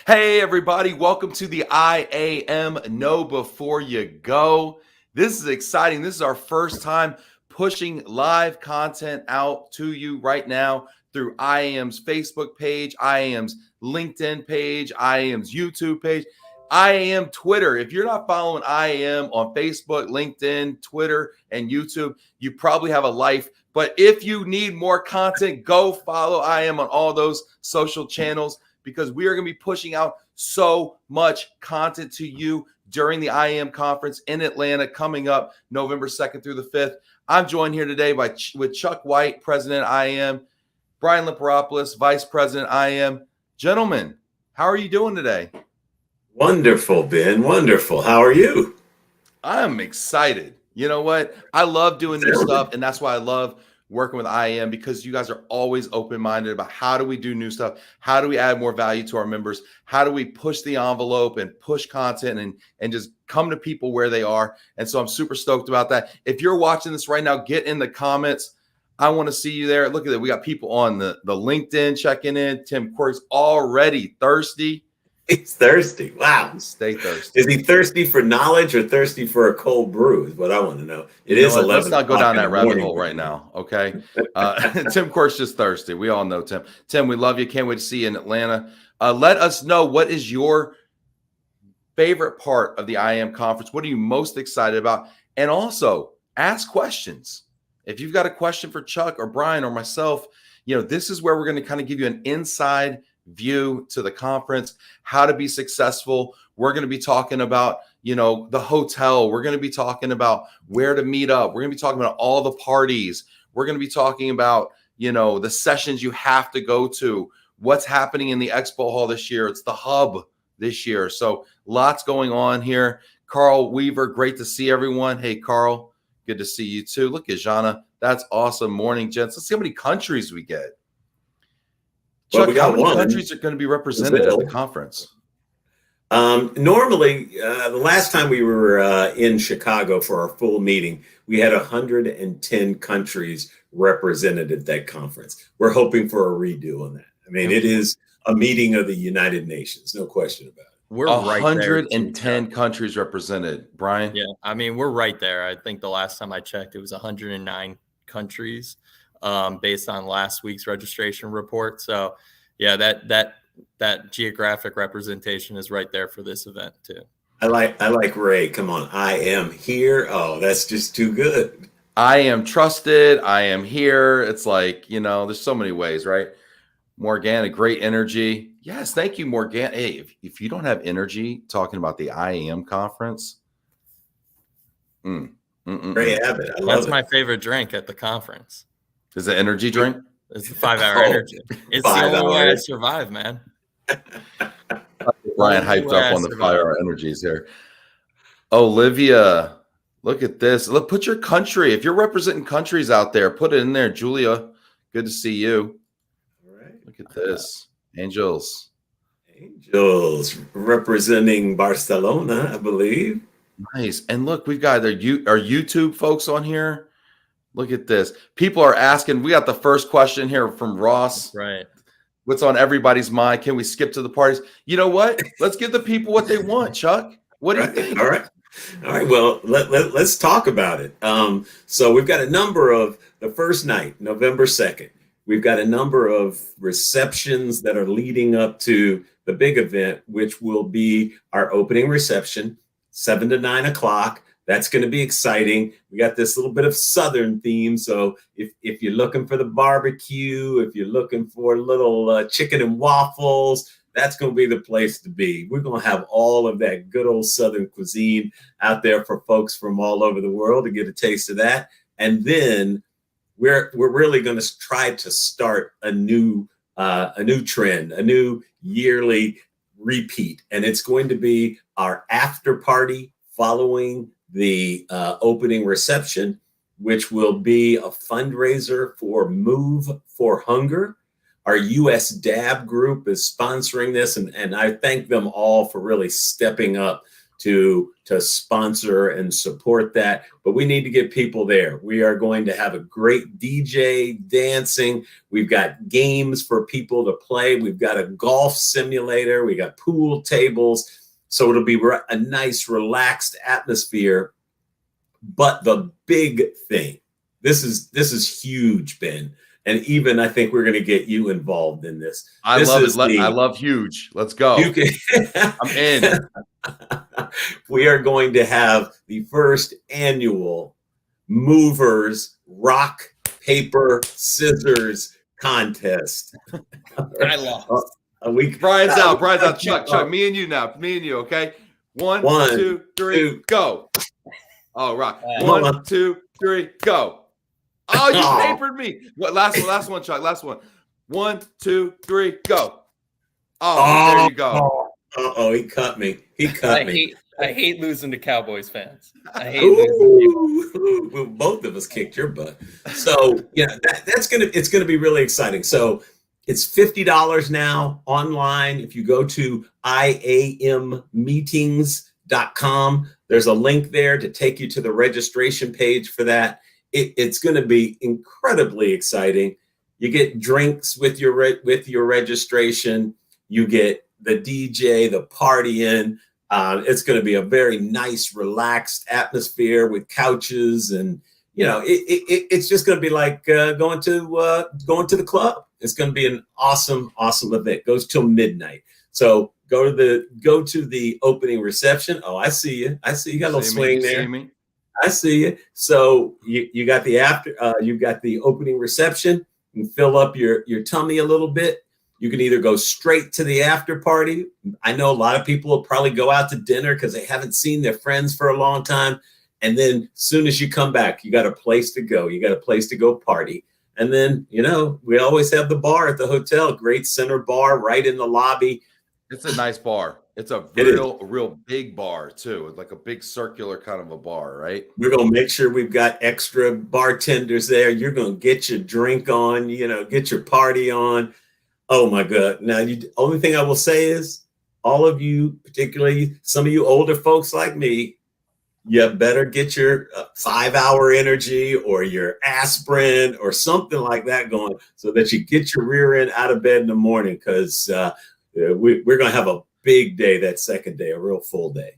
Hey, everybody, welcome to the IAM Know Before You Go. This is exciting. This is our first time pushing live content out to you right now through IAM's Facebook page, IAM's LinkedIn page, IAM's YouTube page, IAM Twitter. If you're not following IAM on Facebook, LinkedIn, Twitter, and YouTube, you probably have a life. But if you need more content, go follow IAM on all those social channels, because we are going to be pushing out so much content to you during the IAM conference in Atlanta coming up November 2nd through the 5th. I'm joined here today with Chuck White, President IAM, Brian Limperopulos, Vice President IAM. Gentlemen, how are you doing today? Wonderful, Ben. Wonderful. How are you? I'm excited. You know what? I love doing new stuff, and that's why I love working with IAM, because you guys are always open-minded about how do we do new stuff? How do we add more value to our members? How do we push the envelope and push content and just come to people where they are? And so I'm super stoked about that. If you're watching this right now, get in the comments. I want to see you there. Look at that. We got people on the LinkedIn checking in. Tim Quirk's already thirsty. He's thirsty. Wow. Stay thirsty. Is he thirsty for knowledge or thirsty for a cold brew is what I want to know. It is 11. Let's not go down that rabbit hole right now, okay? Tim Quirk's just thirsty. We all know Tim. Tim, we love you. Can't wait to see you in Atlanta. Let us know, what is your favorite part of the IAM conference? What are you most excited about? And also, ask questions. If you've got a question for Chuck or Brian or myself, this is where we're going to kind of give you an inside view to the conference, how to be successful. We're going to be talking about, the hotel. We're going to be talking about where to meet up. We're going to be talking about all the parties. We're going to be talking about, the sessions you have to go to, what's happening in the expo hall this year. It's the hub this year. So lots going on here. Carl Weaver, great to see everyone. Hey, Carl, good to see you too. Look at Jana. That's awesome. Morning, gents. Let's see how many countries we get. Chuck, how many countries are going to be represented at the conference? Normally, the last time we were in Chicago for our full meeting, we had 110 countries represented at that conference. We're hoping for a redo on that. I mean, it is a meeting of the United Nations, no question about it. We're 110 countries represented, Brian. Yeah, I mean, we're right there. I think the last time I checked, it was 109 countries. Based on last week's registration report. So yeah, that geographic representation is right there for this event too. I like Ray. Come on. I am here. Oh, that's just too good. I am trusted. I am here. It's like, there's so many ways, right? Morgana, great energy. Yes. Thank you, Morgana. Hey, if you don't have energy talking about the IAM conference, Ray Abbott. That's my favorite drink at the conference. Is it energy drink? It's a 5-hour energy. It's the only way I survive, man. Brian hyped up on the 5-hour energies here. Olivia, look at this. Look, put your country. If you're representing countries out there, put it in there. Julia, good to see you. All right. Look at this. Angels representing Barcelona, I believe. Nice. And look, we've got our YouTube folks on here. Look at this. People are asking. We got the first question here from Ross. Right. What's on everybody's mind? Can we skip to the parties? You know what? Let's give the people what they want, Chuck. What do you think? All right. Well, let's talk about it. So we've got a number of the first night, November 2nd. We've got a number of receptions that are leading up to the big event, which will be our opening reception, 7 to 9 o'clock. That's going to be exciting. We got this little bit of Southern theme. So if you're looking for the barbecue, if you're looking for a little chicken and waffles, that's going to be the place to be. We're going to have all of that good old Southern cuisine out there for folks from all over the world to get a taste of that. And then we're really going to try to start a new trend, a new yearly repeat. And it's going to be our after party following the opening reception, which will be a fundraiser for Move for Hunger. Our US DAB group is sponsoring this, and I thank them all for really stepping up to sponsor and support that, but we need to get people there. We are going to have a great DJ dancing. We've got games for people to play. We've got a golf simulator. We got pool tables. So it'll be a nice, relaxed atmosphere. But the big thing, this is huge, Ben. And even I think we're going to get you involved in this. I love it. I love huge. Let's go. I'm in. We are going to have the first annual Movers Rock, Paper, Scissors contest. I lost. Brian's out. Brian's out. Chuck, me and you now. Me and you, okay? One, two, three, go. Oh, rock. One, two, three, go. Oh, you papered me. What? Last one, Chuck. Last one. 1, 2, 3, go. Oh, there you go. Oh, he cut me. I hate losing to Cowboys fans. I hate losing. Well, both of us kicked your butt. So yeah, it's gonna be really exciting. So it's $50 now online. If you go to IAMmeetings.com, there's a link there to take you to the registration page for that. It's going to be incredibly exciting. You get drinks with your registration. You get the DJ, the partying. It's going to be a very nice, relaxed atmosphere with couches, and it's just going to be like going to the club. It's going to be an awesome event. It goes till midnight. So go to the opening reception. Oh, I see you. You got a little swing there. I see you. So you got the you've got the opening reception. You can fill up your tummy a little bit. You can either go straight to the after party. I know a lot of people will probably go out to dinner because they haven't seen their friends for a long time. And then as soon as you come back, you got a place to go. You got a place to go party. And then, we always have the bar at the hotel, great center bar right in the lobby. It's a nice bar. It's a real big bar too. It's like a big circular kind of a bar, right? We're going to make sure we've got extra bartenders there. You're going to get your drink on, get your party on. Oh my God. Now, the only thing I will say is all of you, particularly some of you older folks like me, you better get your 5-hour energy or your aspirin or something like that going so that you get your rear end out of bed in the morning, because we're going to have a big day that second day, a real full day.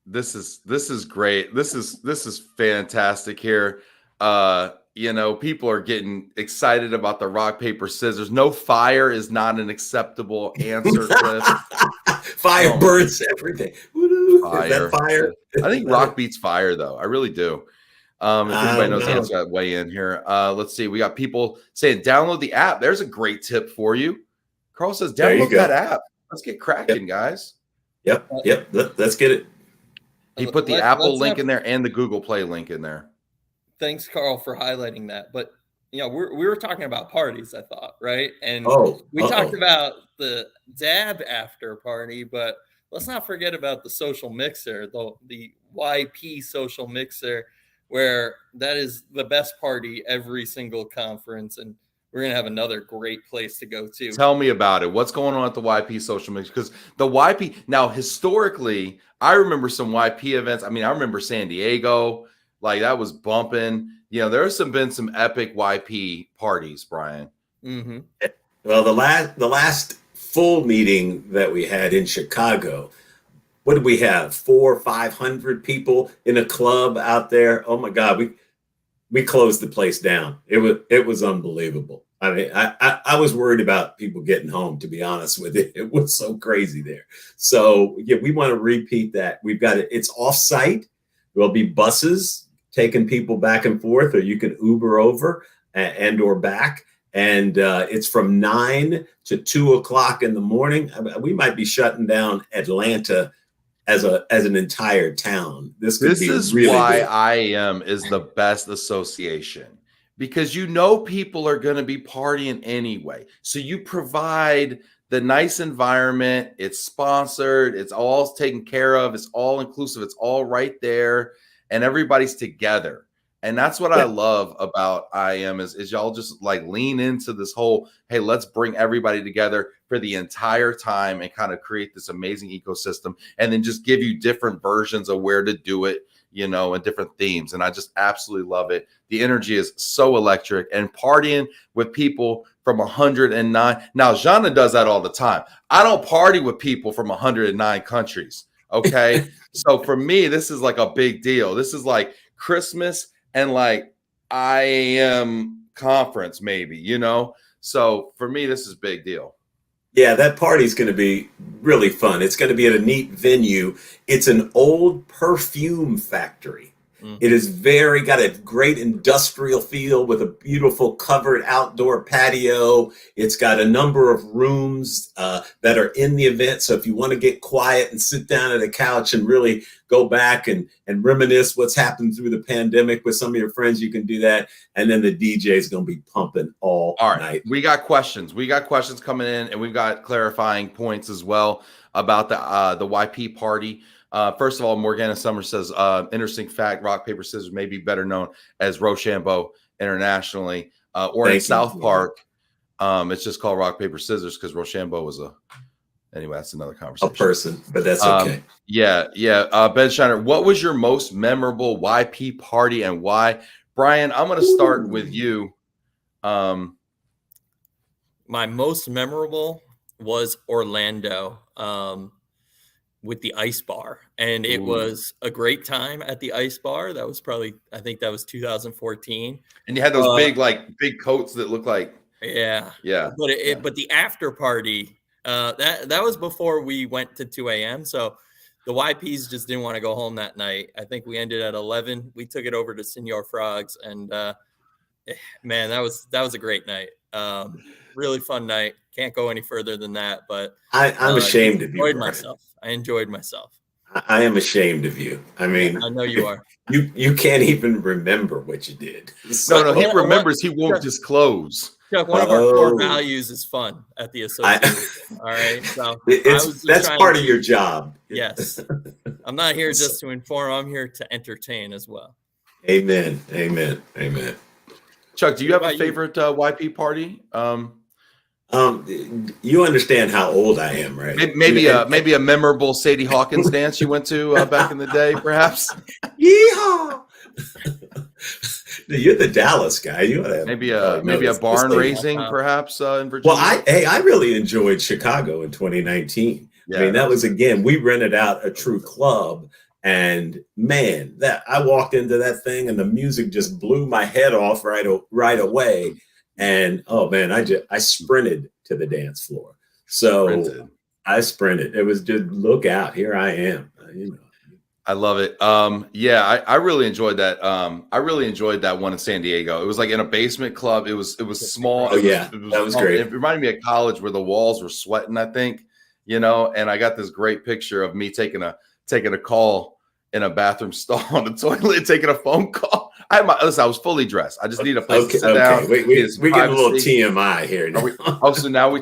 This is great. This is fantastic here. People are getting excited about the rock, paper, scissors. No, fire is not an acceptable answer, Cliff. Fire burns everything. Fire. Is that fire? I think rock beats fire, though. I really do. If anybody knows the answer, I'd weigh in here. Let's see. We got people saying download the app. There's a great tip for you. Carl says download that app. Let's get cracking, guys. Yep. Let's get it. He put the Apple link in there and the Google Play link in there. Thanks, Carl, for highlighting that. But we were talking about parties, I thought, right? And we talked about the dab after party, but let's not forget about the social mixer, the YP social mixer, where that is the best party every single conference, and we're going to have another great place to go to. Tell me about it. What's going on at the YP social mix? Because the YP, now historically, I remember some YP events. I mean, I remember San Diego, like that was bumping. There's been some epic YP parties, Brian. Mm-hmm. Well, the last full meeting that we had in Chicago, what did we have? 400 or 500 people in a club out there. Oh my God, we closed the place down. It was unbelievable. I mean, I was worried about people getting home, to be honest with you. It was so crazy there. So yeah, we want to repeat that. We've got it. It's off-site. There'll be buses taking people back and forth, or you can Uber over and or back. And it's from 9 to 2 o'clock in the morning. We might be shutting down Atlanta as an entire town. This is really why good. IAM is the best association, because people are going to be partying anyway. So you provide the nice environment. It's sponsored. It's all taken care of. It's all inclusive. It's all right there, and everybody's together. And that's what I love about IAM is y'all just like lean into this whole, hey, let's bring everybody together for the entire time and kind of create this amazing ecosystem, and then just give you different versions of where to do it, you know, and different themes. And I just absolutely love it. The energy is so electric, and partying with people from 109. Now, Jana does that all the time. I don't party with people from 109 countries. Okay. So for me, this is like a big deal. This is like Christmas and like IAM conference, maybe, you know? So for me, this is a big deal. Yeah, that party's going to be really fun. It's going to be at a neat venue. It's an old perfume factory. It is got a great industrial feel with a beautiful covered outdoor patio. It's got a number of rooms that are in the event. So if you want to get quiet and sit down at a couch and really go back and reminisce what's happened through the pandemic with some of your friends, you can do that. And then the DJ is going to be pumping all night. We got questions. We got questions coming in, and we've got clarifying points as well about the YP party. First of all, Morgana Summers says, interesting fact, rock, paper, scissors may be better known as Rochambeau internationally, or in South Park. It's just called rock, paper, scissors because Rochambeau was anyway, that's another conversation. A person, but that's okay. Yeah. Ben Shiner, what was your most memorable YP party and why? Brian, I'm going to start with you. My most memorable was Orlando. With the ice bar, and it was a great time at the ice bar. That was probably, I think that was 2014. And you had those big coats that look like, yeah. But the after party, that was before we went to 2 a.m. So the YPs just didn't want to go home that night. I think we ended at 11. We took it over to Senor Frogs, and man, that was a great night. Really fun night. Can't go any further than that, but I'm ashamed of you. I enjoyed myself. I am ashamed of you. I mean, I know you are. You can't even remember what you did. No, he remembers. He won't disclose. Chuck, one of our core values is fun at the association. All right, so that's part of your job. Yes, I'm not here just to inform. I'm here to entertain as well. Amen. Chuck, do you have a favorite YP party? You understand how old I am, right? Maybe a memorable Sadie Hawkins dance you went to back in the day, perhaps. Yeehaw! You're the Dallas guy. You maybe a barn raising, perhaps in Virginia. Well, I really enjoyed Chicago in 2019. Yeah, I mean, that was again, we rented out a true club, and man, that I walked into that thing, and the music just blew my head off right away. And oh man, I sprinted to the dance floor. So I sprinted. It was just look out, here I am. You know. I love it. I really enjoyed that. I really enjoyed that one in San Diego. It was like in a basement club. It was small. Oh yeah, that was great. It reminded me of college where the walls were sweating, I think, you know. And I got this great picture of me taking a call in a bathroom stall on the toilet, taking a phone call. I was fully dressed. I just need a place to sit down. We get a little TMI here now. So now we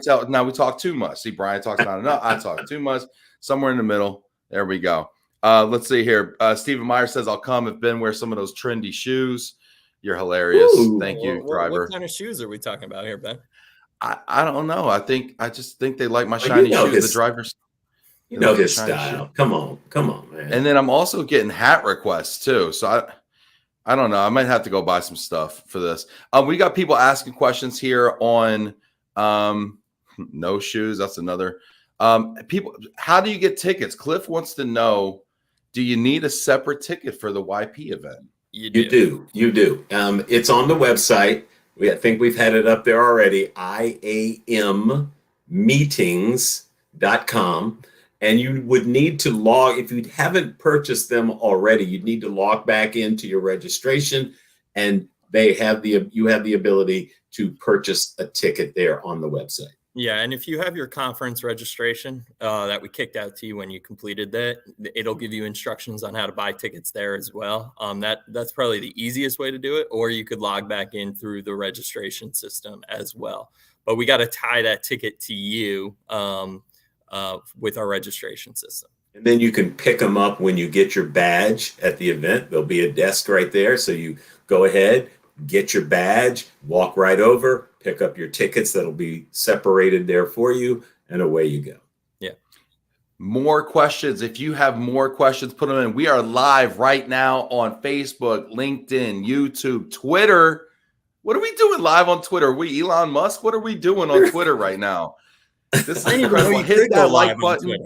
talk too much. See, Brian talks not enough. I talk too much. Somewhere in the middle. There we go. Let's see here. Stephen Meyer says, "I'll come if Ben wears some of those trendy shoes." You're hilarious. Ooh, thank you, driver. What kind of shoes are we talking about here, Ben? I don't know. I just think they like my shiny shoes. The drivers. You know his style. Shoes. Come on, man. And then I'm also getting hat requests too. So I don't know. I might have to go buy some stuff for this. We got people asking questions here on no shoes. That's another. People, how do you get tickets? Cliff wants to know, do you need a separate ticket for the YP event? You do. It's on the website. I think we've had it up there already, IAMmeetings.com. And you would need to log, if you haven't purchased them already, you'd need to log back into your registration, and you have the ability to purchase a ticket there on the website. Yeah, and if you have your conference registration that we kicked out to you when you completed that, it'll give you instructions on how to buy tickets there as well. That's probably the easiest way to do it, or you could log back in through the registration system as well. But we got to tie that ticket to you with our registration system. And then you can pick them up when you get your badge at the event. There'll be a desk right there. So you go ahead, get your badge, walk right over, pick up your tickets that'll be separated there for you, and away you go. Yeah. More questions. If you have more questions, put them in. We are live right now on Facebook, LinkedIn, YouTube, Twitter. What are we doing live on Twitter? Are we Elon Musk? What are we doing on Twitter right now? This is incredible. Hit that like button.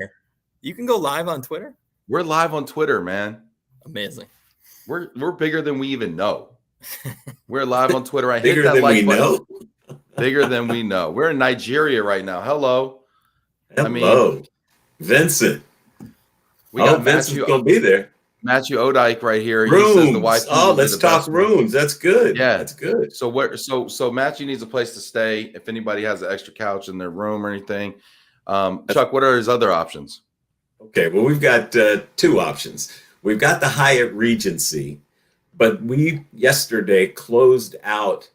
You can go live on Twitter. We're live on Twitter, man. Amazing. We're bigger than we even know. We're live on Twitter. Hit Bigger that than like we button. know. Bigger than we know. We're in Nigeria right now. Hello. Hello. Vincent. We got Vincent's gonna be there. Matthew Odike right here. Rooms. He says the wife. Let's talk rooms. That's good. Yeah, that's good. So Matthew needs a place to stay. If anybody has an extra couch in their room or anything, Chuck, what are his other options? Okay, well, we've got two options. We've got the Hyatt Regency, but we yesterday closed out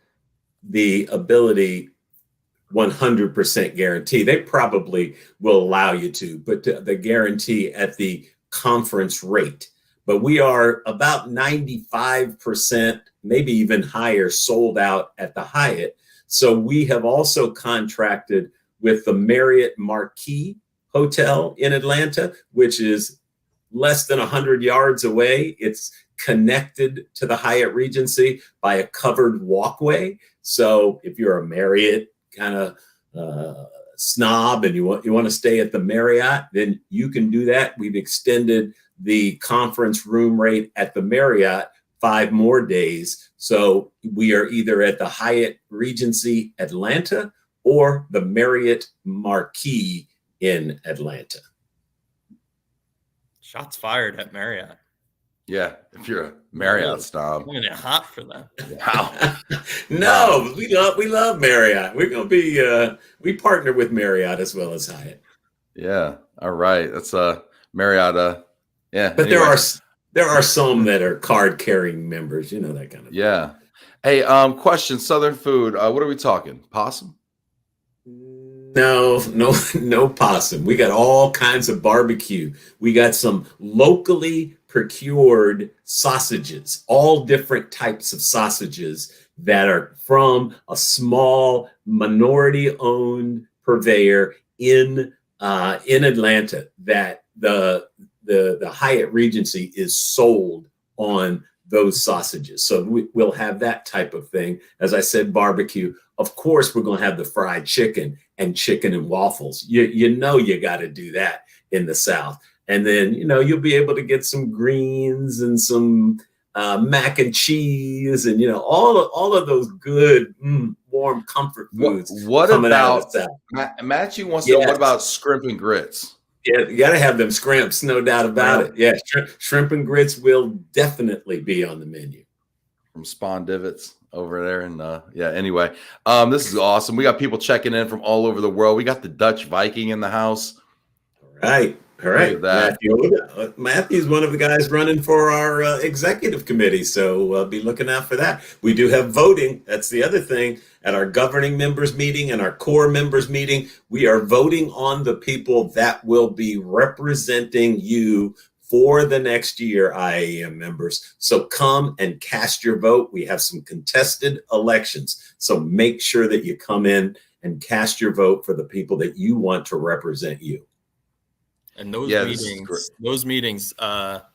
the ability 100% guarantee. They probably will allow you to, but the guarantee at the conference rate. But we are about 95%, maybe even higher, sold out at the Hyatt. So we have also contracted with the Marriott Marquis Hotel in Atlanta, which is less than 100 yards away. It's connected to the Hyatt Regency by a covered walkway. So if you're a Marriott kind of snob and you want to stay at the Marriott, then you can do that. We've extended the conference room rate at the Marriott 5 more days. So we are either at the Hyatt Regency Atlanta or the Marriott Marquis in Atlanta. Shots fired at Marriott. Yeah, if you're a Marriott snob. I'm gonna get hot for them. Wow. No, we love Marriott. We're gonna be we partner with Marriott as well as Hyatt. Yeah. All right. That's Marriott. Yeah. But anyway. there are some that are card carrying members, you know, that kind of thing. Yeah. Hey, question, Southern food. What are we talking? Possum? No possum. We got all kinds of barbecue. We got some locally procured sausages, all different types of sausages that are from a small minority-owned purveyor in Atlanta that the Hyatt Regency is sold on those sausages. So we'll have that type of thing. As I said, barbecue. Of course, we're going to have the fried chicken and chicken and waffles. You know you got to do that in the South. And then, you know, you'll be able to get some greens and some mac and cheese and, you know, all of those good, warm comfort foods. What about Matthew wants to know, what about shrimp and grits? Yeah, you got to have them scrimps, no doubt about it. Yeah, shrimp and grits will definitely be on the menu. From Spawn Divots over there. And yeah, anyway, this is awesome. We got people checking in from all over the world. We got the Dutch Viking in the house. All right. Matthew's one of the guys running for our executive committee, so be looking out for that. We do have voting. That's the other thing. At our governing members meeting and our core members meeting, we are voting on the people that will be representing you for the next year, IAM members. So come and cast your vote. We have some contested elections, so make sure that you come in and cast your vote for the people that you want to represent you. And those meetings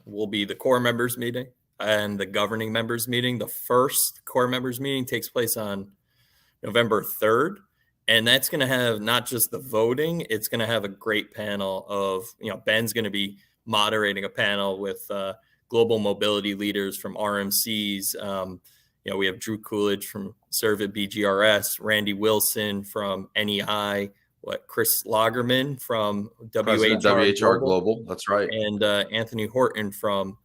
will be the core members meeting and the governing members meeting. The first core members meeting takes place on November 3rd. And that's going to have not just the voting, it's going to have a great panel of, Ben's going to be moderating a panel with global mobility leaders from RMCs. We have Drew Coolidge from Servant BGRS, Randy Wilson from NEI, Chris Lagerman from WHR Global. That's right. And Anthony Horton from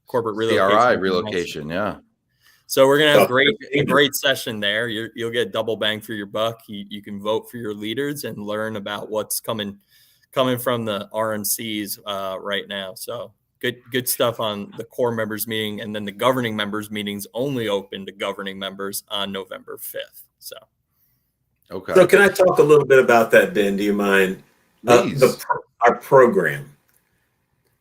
Corporate Relocation. Yeah. So we're going to have a great session there. You'll get double bang for your buck. You can vote for your leaders and learn about what's coming from the RMCs right now. So good stuff on the core members meeting. And then the governing members meetings only open to governing members on November 5th. So. Okay. So can I talk a little bit about that, Ben? Do you mind? Our program.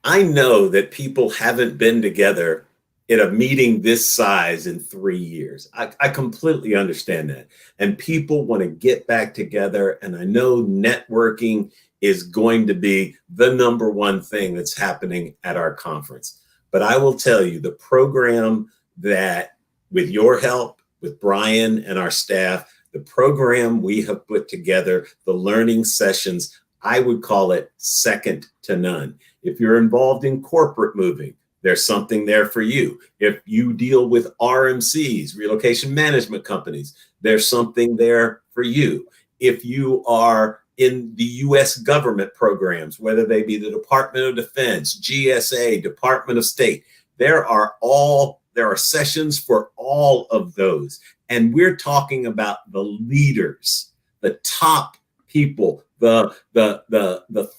I know that people haven't been together in a meeting this size in 3 years. I completely understand that. And people want to get back together. And I know networking is going to be the number one thing that's happening at our conference. But I will tell you, the program that, with your help, with Brian and our staff, the program we have put together, the learning sessions, I would call it second to none. If you're involved in corporate moving, there's something there for you. If you deal with RMCs, relocation management companies, there's something there for you. If you are in the US government programs, whether they be the Department of Defense, GSA, Department of State, there are sessions for all of those. And we're talking about the leaders, the top people, the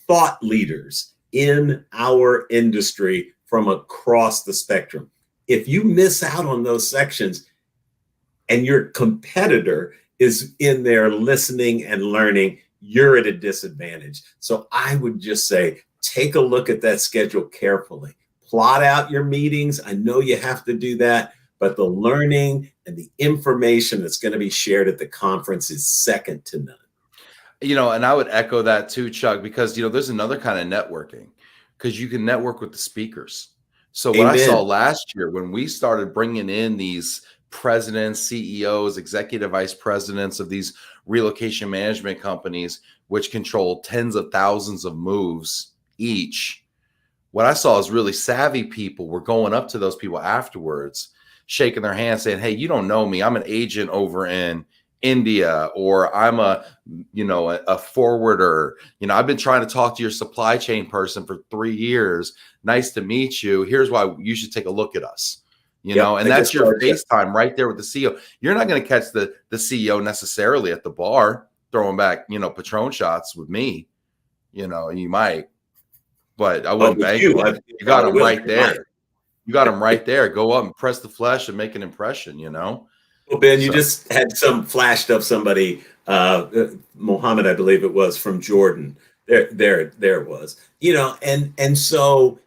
thought leaders in our industry from across the spectrum. If you miss out on those sections and your competitor is in there listening and learning, you're at a disadvantage. So I would just say, take a look at that schedule carefully. Plot out your meetings. I know you have to do that, but the learning and the information that's going to be shared at the conference is second to none. And I would echo that too, Chuck, because, there's another kind of networking, because you can network with the speakers. So what I saw last year when we started bringing in these presidents, CEOs, executive vice presidents of these relocation management companies, which control tens of thousands of moves each, what I saw is really savvy people were going up to those people afterwards, shaking their hands, saying, "Hey, you don't know me. I'm an agent over in India, or I'm a forwarder. I've been trying to talk to your supply chain person for 3 years. Nice to meet you. Here's why you should take a look at us." And that's your FaceTime right there with the CEO. You're not going to catch the CEO necessarily at the bar throwing back, Patron shots with me. You might, but I wouldn't bank on it. You got him right there. You got him right there. Go up and press the flesh and make an impression, Well, Ben, you just had flashed up somebody, Mohammed, I believe it was, from Jordan. There it was. And so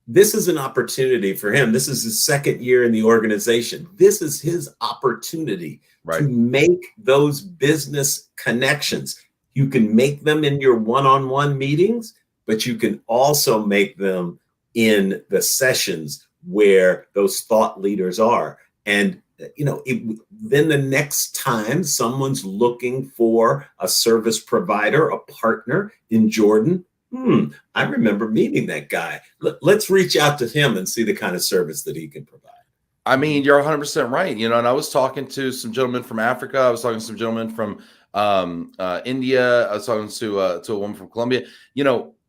this is an opportunity for him. This is his second year in the organization. This is his opportunity to make those business connections. You can make them in your one-on-one meetings, but you can also make them in the sessions where those thought leaders are. And then the next time someone's looking for a service provider, a partner in Jordan, I remember meeting that guy. Let's reach out to him and see the kind of service that he can provide. I mean, you're 100% right. And I was talking to some gentlemen from Africa. I was talking to some gentlemen from India. I was talking to a woman from Colombia.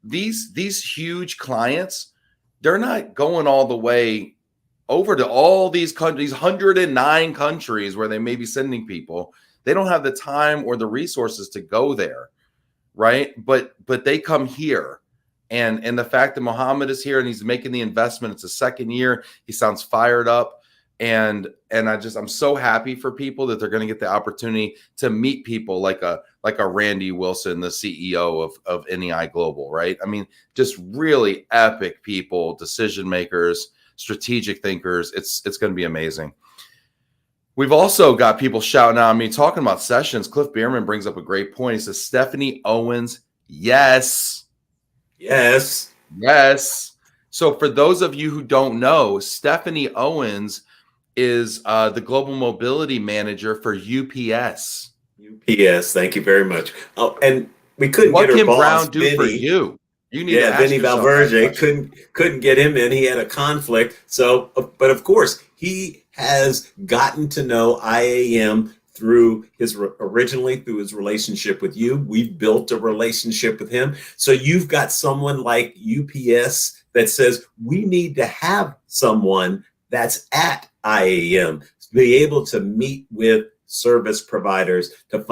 These huge clients, they're not going all the way over to all these countries, 109 countries where they may be sending people. They don't have the time or the resources to go there, right? But they come here. And the fact that Mohammed is here and he's making the investment, it's a second year. He sounds fired up. And I'm so happy for people that they're going to get the opportunity to meet people like a Randy Wilson, the CEO of NEI Global, right? I mean, just really epic people, decision makers, strategic thinkers. It's going to be amazing. We've also got people shouting out. I mean, talking about sessions, Cliff Bierman brings up a great point. He says, Stephanie Owens, yes. So for those of you who don't know, Stephanie Owens is the global mobility manager for UPS. UPS, thank you very much. Oh, and we couldn't what get her can boss, Brown do Vinny. for you? You need to ask Vinny Valverde couldn't get him in. He had a conflict. So, but of course, he has gotten to know IAM originally through his relationship with you. We've built a relationship with him. So you've got someone like UPS that says we need to have someone that's at IAM to be able to meet with service providers to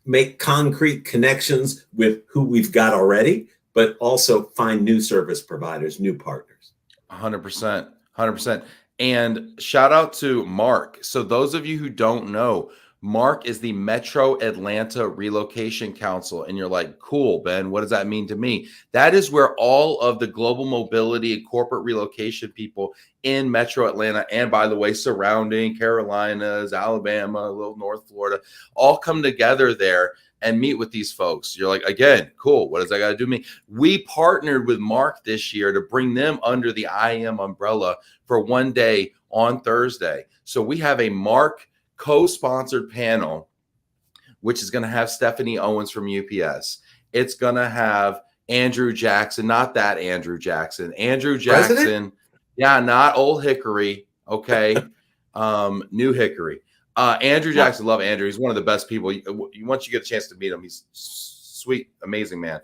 make concrete connections with who we've got already, but also find new service providers, new partners. 100%. And shout out to Mark. So those of you who don't know, Mark is the Metro Atlanta Relocation Council. And you're like, cool, Ben, what does that mean to me? That is where all of the global mobility and corporate relocation people in Metro Atlanta, and by the way, surrounding Carolinas, Alabama, a little North Florida, all come together there and meet with these folks. You're like, again, cool. What does that got to do with me? We partnered with Mark this year to bring them under the IAM umbrella for one day on Thursday. So we have a Mark co-sponsored panel, which is going to have Stephanie Owens from UPS. It's going to have Andrew Jackson, not that Andrew Jackson. Andrew Jackson, President? Yeah, not old Hickory. Okay, new Hickory. Andrew Jackson, love Andrew. He's one of the best people. Once you get a chance to meet him, he's sweet, amazing man.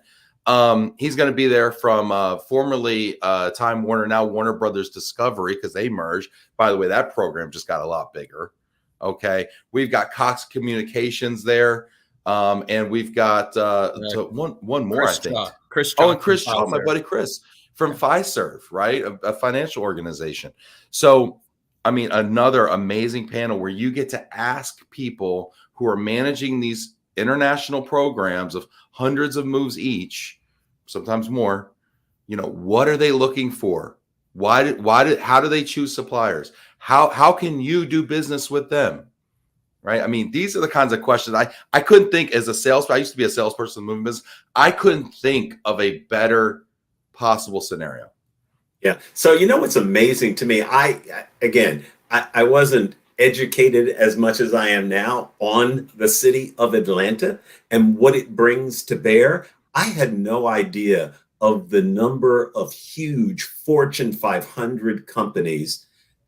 He's going to be there from formerly Time Warner, now Warner Brothers Discovery, because they merged. By the way, that program just got a lot bigger. Okay, we've got Cox Communications there, and we've got one more. Chris I think Chris. And Chris Shaw, my buddy Chris from Fiserv, right, a financial organization. So, I mean, another amazing panel where you get to ask people who are managing these international programs of hundreds of moves each, sometimes more. You know, what are they looking for? How do they choose suppliers? How can you do business with them? Right? I mean, these are the kinds of questions I couldn't think as a salesperson. I used to be a salesperson in the moving business. I couldn't think of a better possible scenario. Yeah. So, you know, what's amazing to me, I wasn't educated as much as I am now on the city of Atlanta and what it brings to bear. I had no idea of the number of huge Fortune 500 companies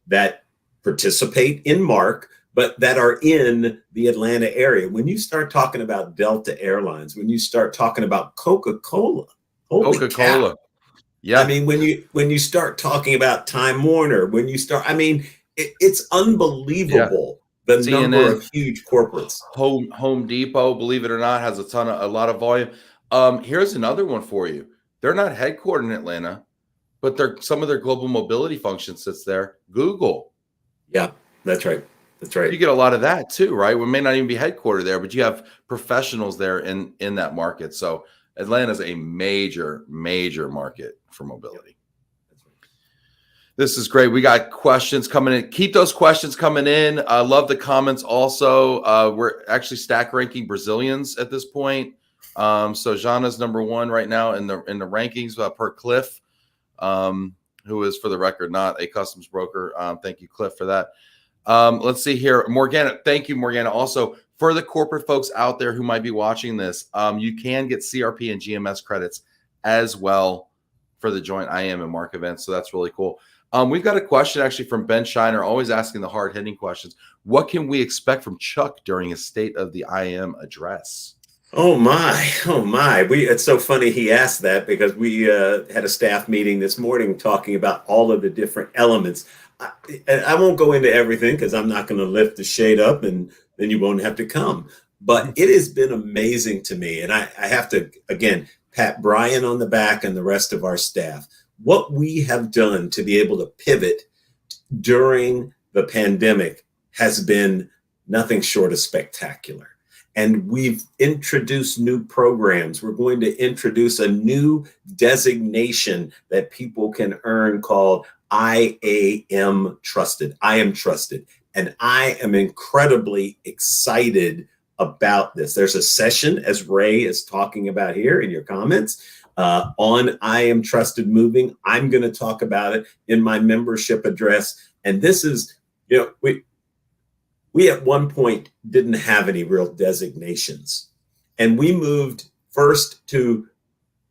that participate in Mark, but that are in the Atlanta area. When you start talking about Delta Airlines, when you start talking about Coca-Cola, yeah. I mean, when you start talking about Time Warner, it's unbelievable the CNN, number of huge corporates. Home Depot, believe it or not, has a lot of volume. Here's another one for you. They're not headquartered in Atlanta, but some of their global mobility function sits there. Google. Yeah, that's right. That's right. You get a lot of that too, right? We may not even be headquartered there, but you have professionals there in that market. So Atlanta is a major market for mobility. This is great. We got questions coming in. Keep those questions coming in. I love the comments also. We're actually stack ranking Brazilians at this point. So Jana's number one right now in the rankings per Cliff, who is, for the record, not a customs broker. Thank you, Cliff, for that. Let's see here. Morgana, thank you, Morgana. Also, for the corporate folks out there who might be watching this, you can get CRP and GMS credits as well for the joint IAM and Mark events. So that's really cool. We've got a question actually from Ben Shiner, always asking the hard-hitting questions. What can we expect from Chuck during his State of the IAM address? Oh my. It's so funny he asked that, because we had a staff meeting this morning talking about all of the different elements. I won't go into everything because I'm not going to lift the shade up and then you won't have to come. But it has been amazing to me. And I have to, again, pat Brian on the back and the rest of our staff. What we have done to be able to pivot during the pandemic has been nothing short of spectacular. And we've introduced new programs. We're going to introduce a new designation that people can earn called IAM Trusted. I am trusted. And I am incredibly excited about this. There's a session, as Ray is talking about here in your comments, on I Am Trusted Moving. I'm going to talk about it in my membership address. And this is, we at one point didn't have any real designations. And we moved first to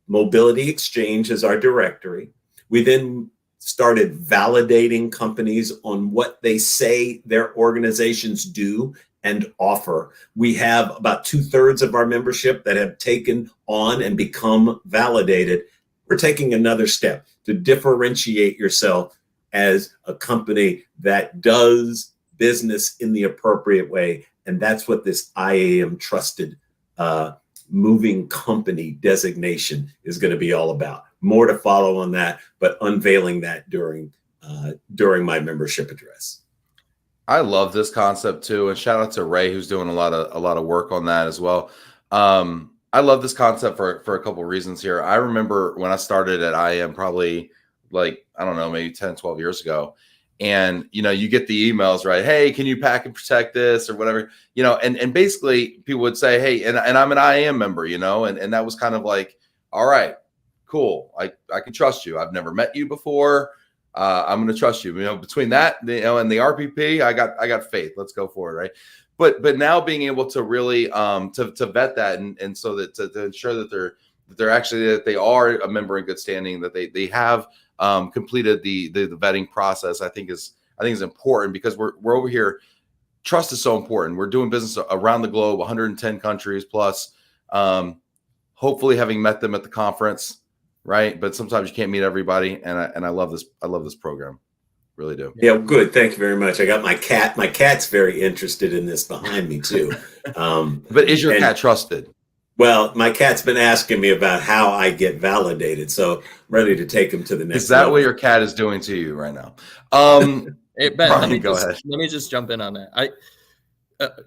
Mobility Exchange as our directory. We then started validating companies on what they say their organizations do and offer. We have about 2/3 of our membership that have taken on and become validated. We're taking another step to differentiate yourself as a company that does business in the appropriate way. And that's what this IAM Trusted Moving Company designation is going to be all about. More to follow on that, but unveiling that during my membership address. I love this concept too, and shout out to Ray who's doing a lot of work on that as well. I love this concept for a couple of reasons here. I remember when I started at IAM probably like, I don't know, maybe 10, 12 years ago. And you get the emails, right? Hey, can you pack and protect this or whatever? And basically people would say, hey, and I'm an IAM member, and that was kind of like, all right, cool. I can trust you. I've never met you before. I'm going to trust you. Between that, and the RPP, I got faith. Let's go for it, right? But now being able to really to vet that and so that to ensure that they're actually that they are a member in good standing, that they have completed the vetting process, I think is important, because we're over here. Trust is so important. We're doing business around the globe, 110 countries plus. Hopefully, having met them at the conference. Right. But sometimes you can't meet everybody. And I love this. I love this program. Really do. Yeah, good. Thank you very much. I got my cat. My cat's very interested in this behind me too. But is your cat trusted? Well, my cat's been asking me about how I get validated. So I'm ready to take him to the next level. Is that level. what your cat is doing to you right now? Hey, Ben, Brian, go ahead. Let me just jump in on that. I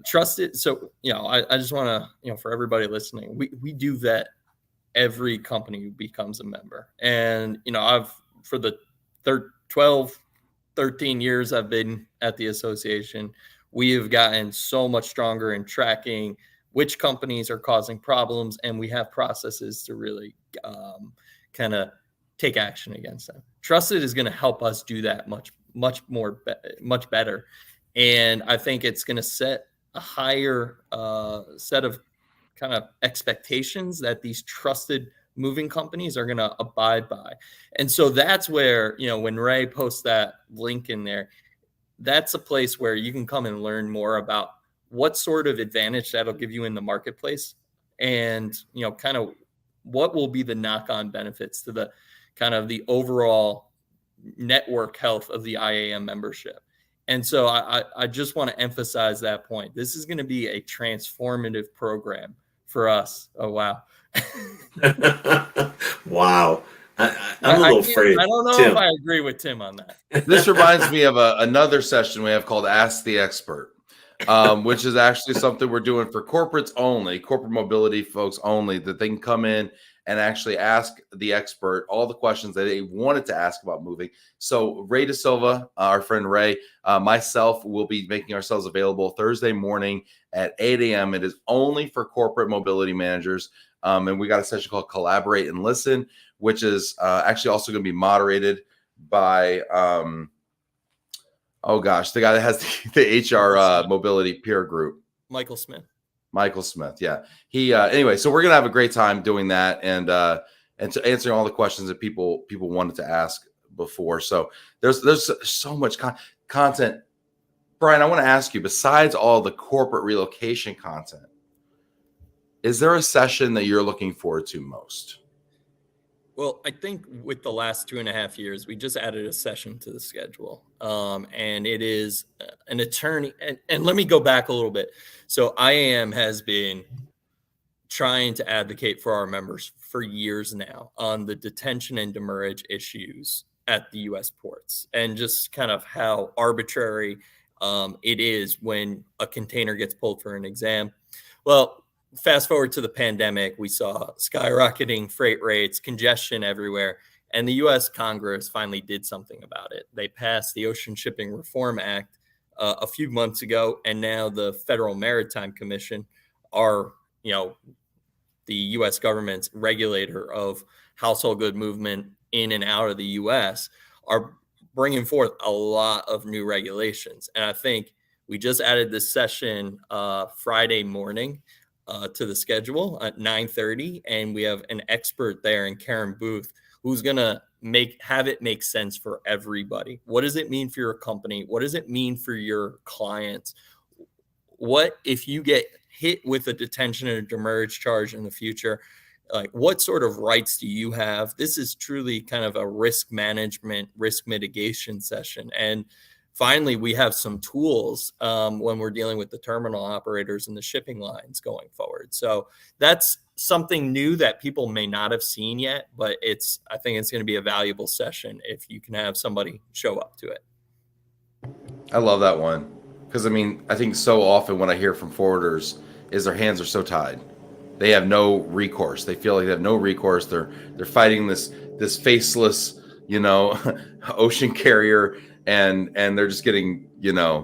trust it. So, I just want to, for everybody listening, we do vet every company who becomes a member. And, I've, for the 13 years I've been at the association, we have gotten so much stronger in tracking which companies are causing problems. And we have processes to really kind of take action against them. Trusted is going to help us do that much better. And I think it's going to set a higher set of kind of expectations that these trusted moving companies are going to abide by. And so that's where, when Ray posts that link in there, that's a place where you can come and learn more about what sort of advantage that'll give you in the marketplace, and, kind of what will be the knock-on benefits to the kind of the overall network health of the IAM membership. And so I just want to emphasize that point. This is going to be a transformative program for us. Oh, wow. Wow. I'm a little afraid. I don't know Tim. if I agree with Tim on that. This reminds me of another session we have called Ask the Expert, which is actually something we're doing for corporates only, corporate mobility folks only, that they can come in and actually ask the expert all the questions that they wanted to ask about moving. So Ray Da Silva, our friend Ray, myself will be making ourselves available Thursday morning at 8 a.m. It is only for corporate mobility managers. And we got a session called Collaborate and Listen, which is actually also going to be moderated by, the guy that has the HR mobility peer group. Michael Smith. Yeah. He anyway, so we're gonna have a great time doing that and to answering all the questions that people wanted to ask before. So there's so much content. Brian, I want to ask you, besides all the corporate relocation content, is there a session that you're looking forward to most? Well, I think with the last 2.5 years, we just added a session to the schedule. And it is an attorney. And let me go back a little bit. So IAM has been trying to advocate for our members for years now on the detention and demurrage issues at the U.S. ports, and just kind of how arbitrary it is when a container gets pulled for an exam. Well, fast forward to the pandemic, we saw skyrocketing freight rates, congestion everywhere, and the U.S. Congress finally did something about it. They passed the Ocean Shipping Reform Act a few months ago, and now the Federal Maritime Commission, are, the U.S. government's regulator of household good movement in and out of the U.S., are bringing forth a lot of new regulations. And I think we just added this session Friday morning to the schedule at 9:30, and we have an expert there in Karen Booth who's going to have it make sense for everybody. What does it mean for your company? What does it mean for your clients? What if you get hit with a detention and a demurrage charge in the future? Like, what sort of rights do you have? This is truly kind of a risk management, risk mitigation session. And finally, we have some tools when we're dealing with the terminal operators and the shipping lines going forward. So that's something new that people may not have seen yet, but I think it's going to be a valuable session if you can have somebody show up to it. I love that one. Because I mean, I think so often what I hear from forwarders is their hands are so tied. They have no recourse. They feel like they have no recourse. They're fighting this faceless, ocean carrier, and they're just getting,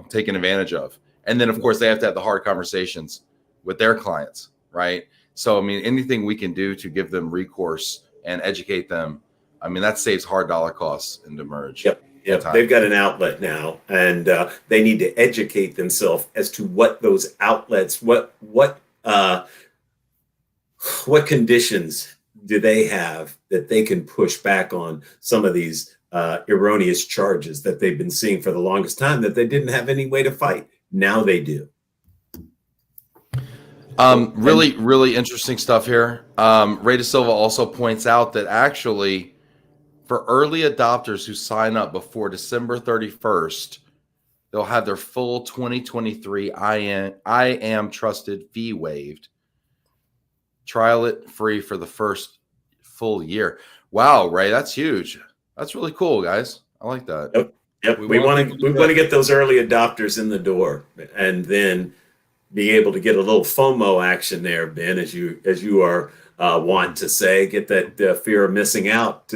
taken advantage of. And then of course they have to have the hard conversations with their clients, right? So I mean, anything we can do to give them recourse and educate them, I mean, that saves hard dollar costs in demurrage. Yep. They've got an outlet now, and they need to educate themselves as to what those outlets, what conditions do they have that they can push back on some of these erroneous charges that they've been seeing for the longest time that they didn't have any way to fight. Now they do. Really, really interesting stuff here. Ray Da Silva also points out that actually, for early adopters who sign up before December 31st, they'll have their full 2023 IAM trusted fee waived. Trial it free for the first full year. Wow, Ray, that's huge. That's really cool, guys. I like that. Yep. We want to get those early adopters in the door, and then be able to get a little FOMO action there, Ben, as you are want to say, get that fear of missing out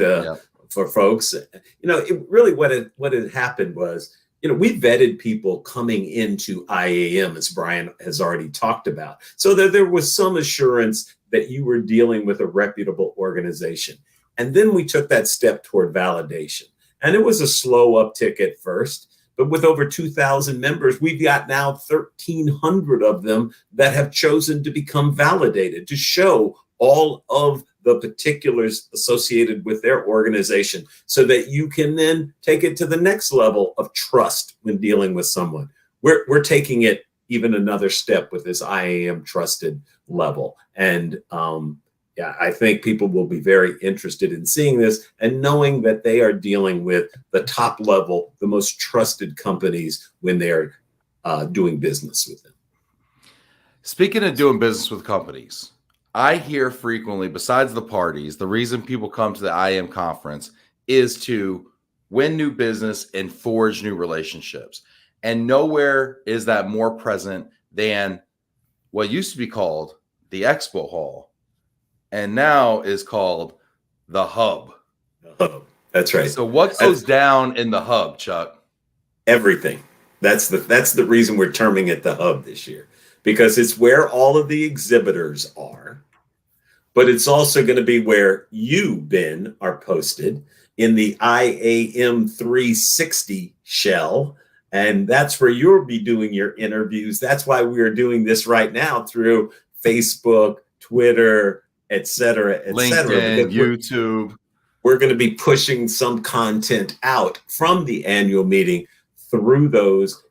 for folks. It really what had happened was, we vetted people coming into IAM, as Brian has already talked about, so that there was some assurance that you were dealing with a reputable organization. And then we took that step toward validation. And it was a slow uptick at first, but with over 2,000 members, we've got now 1,300 of them that have chosen to become validated, to show all of the particulars associated with their organization, so that you can then take it to the next level of trust when dealing with someone. We're taking it even another step with this IAM trusted level. And I think people will be very interested in seeing this and knowing that they are dealing with the top level, the most trusted companies when they're doing business with them. Speaking of doing business with companies, I hear frequently, besides the parties, the reason people come to the IAM conference is to win new business and forge new relationships. And nowhere is that more present than what used to be called the Expo Hall and now is called the Hub. The Hub. That's right. So what goes down in the Hub, Chuck? Everything. That's the reason we're terming it the Hub this year, because it's where all of the exhibitors are, but it's also going to be where you, Ben, are posted in the IAM 360 shell. And that's where you'll be doing your interviews. That's why we are doing this right now through Facebook, Twitter, et cetera, LinkedIn, YouTube. We're going to be pushing some content out from the annual meeting through those,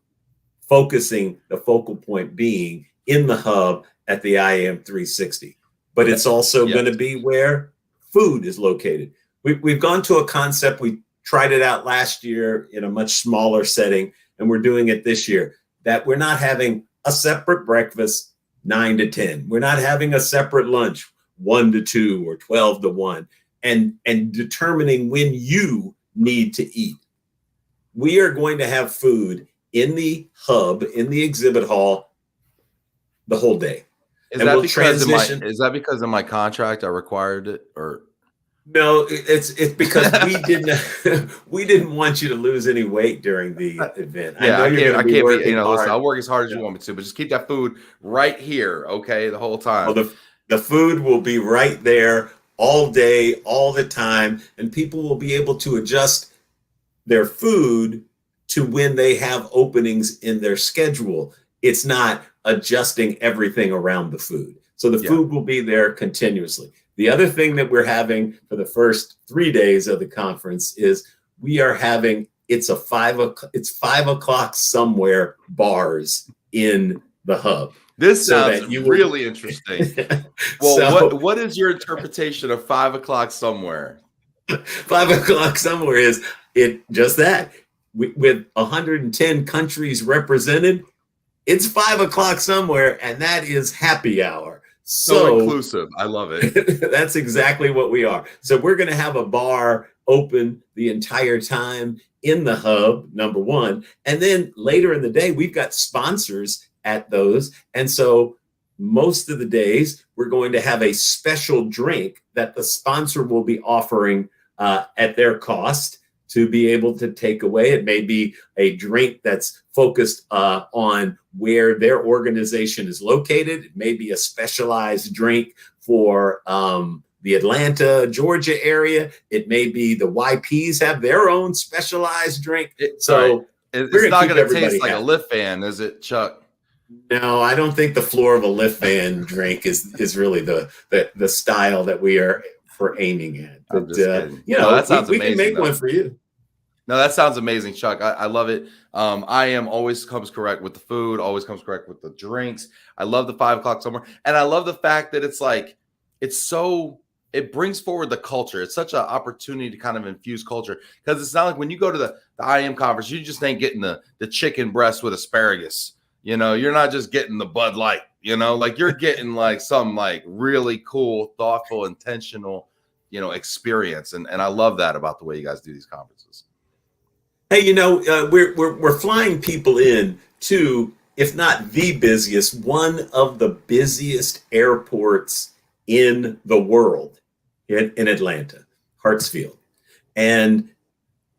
focusing the focal point being in the Hub at the IAM 360. But it's also going to be where food is located. We've gone to a concept. We tried it out last year in a much smaller setting, and we're doing it this year, that we're not having a separate breakfast 9 to 10. We're not having a separate lunch 1 to 2 or 12 to 1, and determining when you need to eat. We are going to have food in the Hub, in the exhibit hall, the whole day. Is that because in my contract I required it, or? No, it's because we didn't want you to lose any weight during the event. Yeah, I can't be, listen, I'll work as hard as you want me to, but just keep that food right here, okay, the whole time. Well, the food will be right there all day, all the time, and people will be able to adjust their food to when they have openings in their schedule. It's not adjusting everything around the food. So the food will be there continuously. The other thing that we're having for the first 3 days of the conference is we are having, it's 5 o'clock somewhere bars in the Hub. This sounds really interesting. Well, what is your interpretation of 5 o'clock somewhere? 5 o'clock somewhere is it just that. With 110 countries represented, it's 5 o'clock somewhere, and that is happy hour. So inclusive. I love it. That's exactly what we are. So we're going to have a bar open the entire time in the hub, number one. And then later in the day, we've got sponsors at those. And so most of the days, we're going to have a special drink that the sponsor will be offering at their cost to be able to take away. It may be a drink that's focused on where their organization is located. It may be a specialized drink for the Atlanta, Georgia area. It may be the YPs have their own specialized drink. It's not going to taste like a Lift Fan, is it, Chuck? No, I don't think the floor of a Lift Van drink is really the style that we are aiming at. But that sounds we amazing. Can make one for you. No, that sounds amazing, Chuck. I love it. IAM always comes correct with the food, always comes correct with the drinks. I love the 5 o'clock somewhere, and I love the fact that it brings forward the culture. It's such an opportunity to kind of infuse culture, because it's not like when you go to the IAM conference, you just ain't getting the chicken breast with asparagus. You're not just getting the Bud Light, like you're getting like some like really cool, thoughtful, intentional, experience. And I love that about the way you guys do these conferences. Hey, we're flying people in to, if not the busiest, one of the busiest airports in the world in Atlanta, Hartsfield. And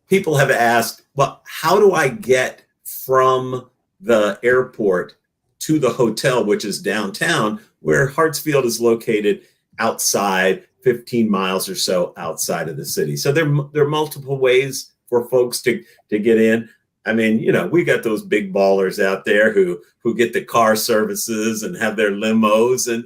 people have asked, well, how do I get from the airport to the hotel, which is downtown, where Hartsfield is located outside, 15 miles or so outside of the city? So there are multiple ways for folks to get in. I mean, we got those big ballers out there who get the car services and have their limos, and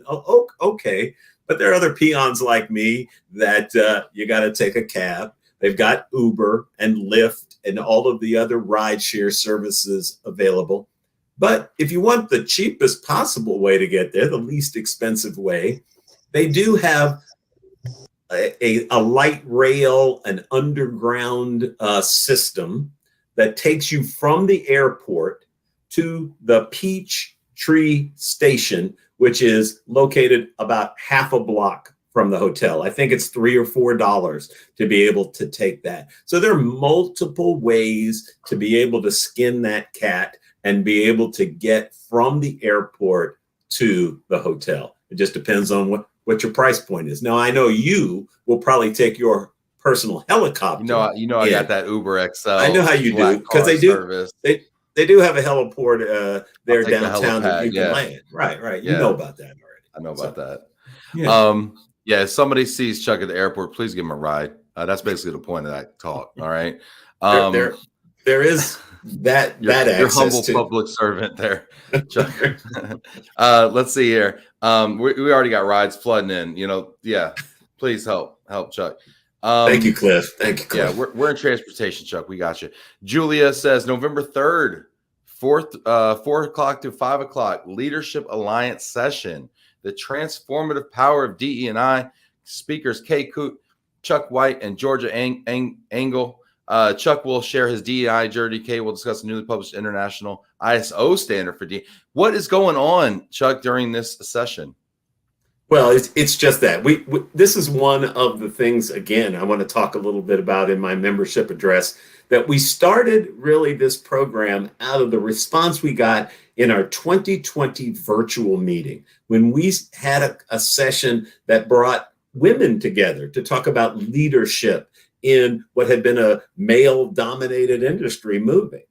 okay. But there are other peons like me that you got to take a cab. They've got Uber and Lyft and all of the other rideshare services available. But if you want the cheapest possible way to get there, the least expensive way, they do have a light rail, an underground system that takes you from the airport to the Peachtree Station, which is located about half a block from the hotel. I think it's $3 or $4 to be able to take that. So there are multiple ways to be able to skin that cat and be able to get from the airport to the hotel. It just depends on what your price point is. Now, I know you will probably take your personal helicopter. I got that Uber XL. I know how you do, because they do have a heliport there downtown that you can land. Right. Yeah. You know about that already. I know about that. Yeah. If somebody sees Chuck at the airport, please give him a ride. That's basically the point of that talk. All right. There is that your access humble to public servant there, Chuck. Let's see here. We already got rides flooding in. Please help Chuck. Thank you, Cliff. Yeah, we're in transportation, Chuck. We got you. Julia says November 3rd, 4 o'clock to 5 o'clock, Leadership Alliance session. The transformative power of DE&I. Speakers Kay Coote, Chuck White, and Georgia Engel. Chuck will share his DEI journey. Kay will discuss the newly published international ISO standard for DE. What is going on, Chuck, during this session? Well, it's just that this is one of the things, again, I want to talk a little bit about in my membership address, that we started really this program out of the response we got in our 2020 virtual meeting, when we had a session that brought women together to talk about leadership in what had been a male-dominated industry moving.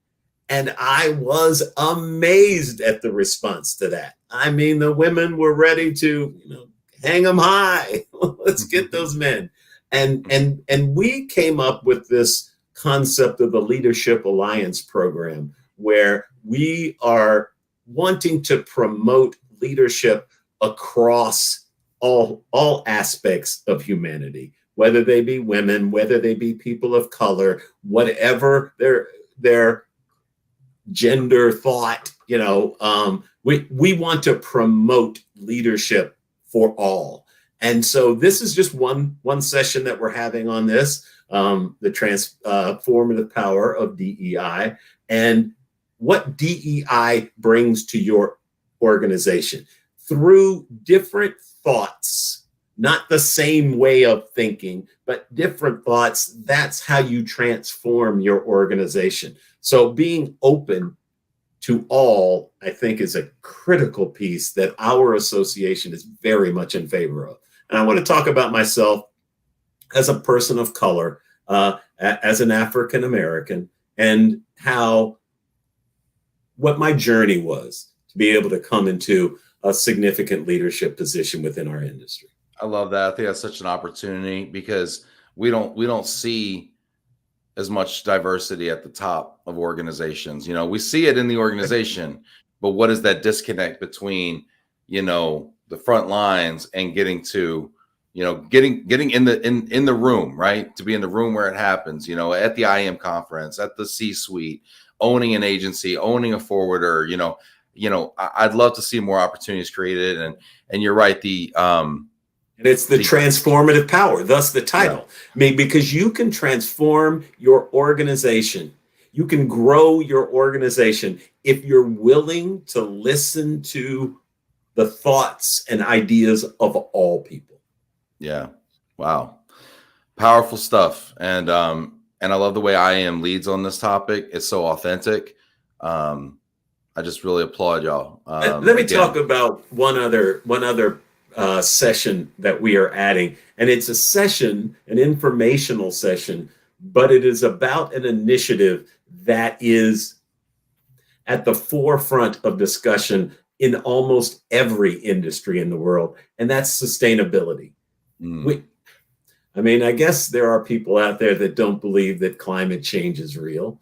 And I was amazed at the response to that. I mean, the women were ready to hang them high. Let's get those men. And we came up with this concept of the Leadership Alliance program, where we are wanting to promote leadership across all aspects of humanity, whether they be women, whether they be people of color, whatever their gender thought, we want to promote leadership for all. And so this is just one session that we're having on this, the transformative power of DEI, and what DEI brings to your organization through different thoughts not the same way of thinking, but different thoughts. That's how you transform your organization. So being open to all, I think, is a critical piece that our association is very much in favor of. And I want to talk about myself as a person of color, as an African American, and what my journey was to be able to come into a significant leadership position within our industry. I love that. I think that's such an opportunity because we don't see as much diversity at the top of organizations. We see it in the organization, but what is that disconnect between, the front lines and getting to, getting in the room, right? To be in the room where it happens, at the IAM conference, at the C-suite, owning an agency, owning a forwarder, I'd love to see more opportunities created. And you're right. And it's the transformative power, thus the title. Yeah. I mean, because you can transform your organization. You can grow your organization if you're willing to listen to the thoughts and ideas of all people. Yeah. Wow. Powerful stuff. And I love the way IAM leads on this topic. It's so authentic. I just really applaud y'all. Let me talk about one other session that we are adding, and it's a session, an informational session, but it is about an initiative that is at the forefront of discussion in almost every industry in the world, and that's sustainability. I guess there are people out there that don't believe that climate change is real,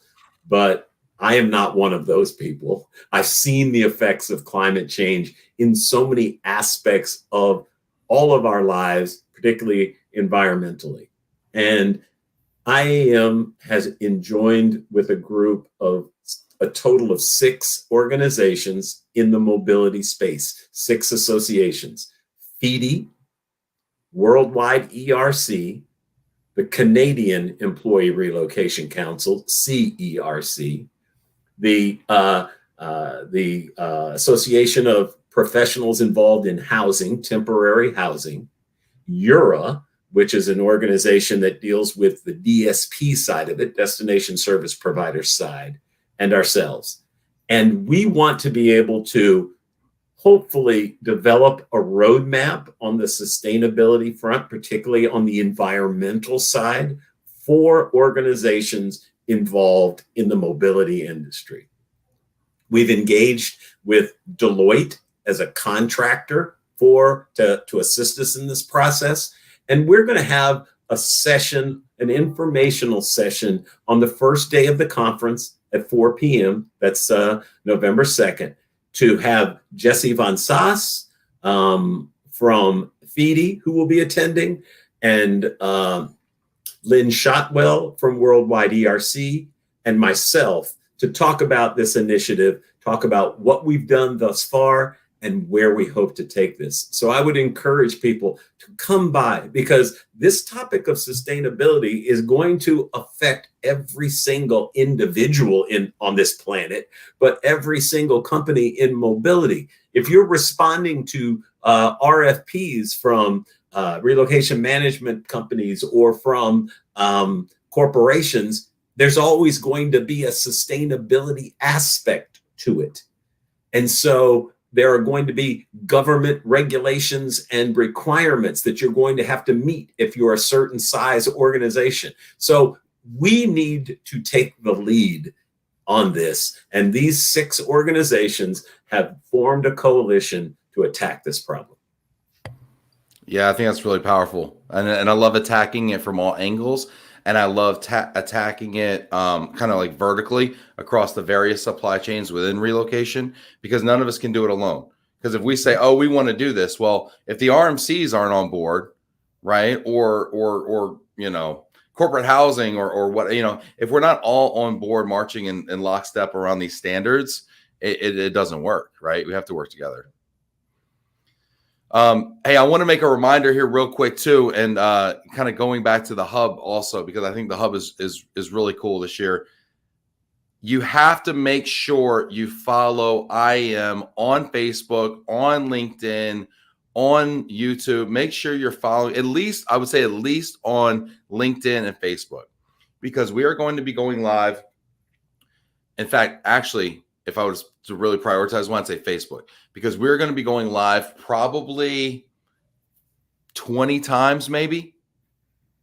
but I am not one of those people. I've seen the effects of climate change in so many aspects of all of our lives, particularly environmentally. And IAM has joined with a group of a total of 6 organizations in the mobility space, 6 associations: FEDE, Worldwide ERC, the Canadian Employee Relocation Council, CERC, the Association of Professionals Involved in Housing, Temporary Housing, EURA, which is an organization that deals with the DSP side of it, Destination Service Provider side, and ourselves. And we want to be able to hopefully develop a roadmap on the sustainability front, particularly on the environmental side, for organizations involved in the mobility industry. We've engaged with Deloitte as a contractor to assist us in this process. And we're going to have a session, an informational session on the first day of the conference at 4 p.m. That's November 2nd, to have Jesse Van Saas from FEDE, who will be attending, and Lynn Shotwell from Worldwide ERC, and myself, to talk about this initiative, talk about what we've done thus far and where we hope to take this. So I would encourage people to come by, because this topic of sustainability is going to affect every single individual on this planet, but every single company in mobility. If you're responding to RFPs from relocation management companies or from corporations, there's always going to be a sustainability aspect to it. And so there are going to be government regulations and requirements that you're going to have to meet if you're a certain size organization. So we need to take the lead on this. And these 6 organizations have formed a coalition to attack this problem. Yeah, I think that's really powerful. And I love attacking it from all angles. And I love attacking it kind of like vertically across the various supply chains within relocation, because none of us can do it alone. Because if we say, oh, we want to do this, well, if the RMCs aren't on board, right, or corporate housing or what, if we're not all on board marching in lockstep around these standards, it doesn't work, right? We have to work together. Hey, I want to make a reminder here real quick too, and kind of going back to the hub also, because I think the hub is really cool this year. You have to make sure you follow IAM on Facebook, on LinkedIn, on YouTube. Make sure you're following at least on LinkedIn and Facebook, because we are going to be going live. In fact, actually, if I was to really prioritize one, I'd say Facebook, because we're going to be going live probably 20 times maybe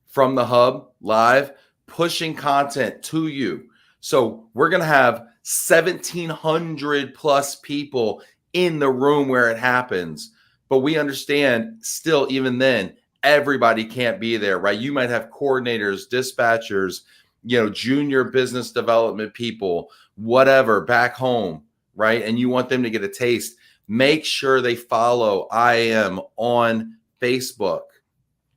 from the hub live, pushing content to you. So we're going to have 1,700 plus people in the room where it happens. But we understand still, even then, everybody can't be there, right? You might have coordinators, dispatchers, junior business development people, whatever, back home, right? And you want them to get a taste. Make sure they follow IAM on Facebook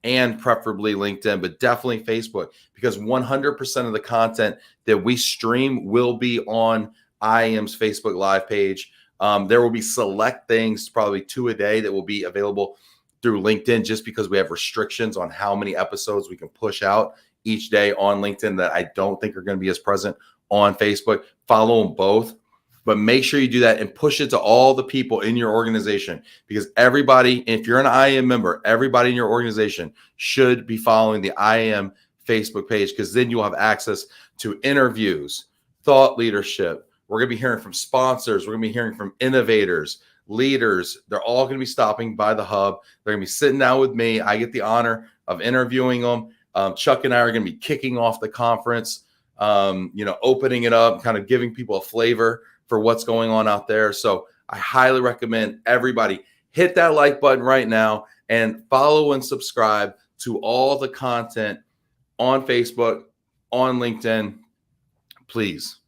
and preferably LinkedIn, but definitely Facebook, because 100% of the content that we stream will be on IAM's Facebook Live page. There will be select things, probably 2 a day, that will be available through LinkedIn, just because we have restrictions on how many episodes we can push out each day on LinkedIn that I don't think are going to be as present on Facebook. Follow them both, but make sure you do that and push it to all the people in your organization, because everybody, if you're an IAM member, everybody in your organization should be following the IAM Facebook page, because then you'll have access to interviews, thought leadership. We're going to be hearing from sponsors. We're going to be hearing from innovators, leaders. They're all going to be stopping by the hub. They're going to be sitting down with me. I get the honor of interviewing them. Chuck and I are going to be kicking off the conference, opening it up, kind of giving people a flavor for what's going on out there. So I highly recommend everybody hit that like button right now and follow and subscribe to all the content on Facebook, on LinkedIn, please.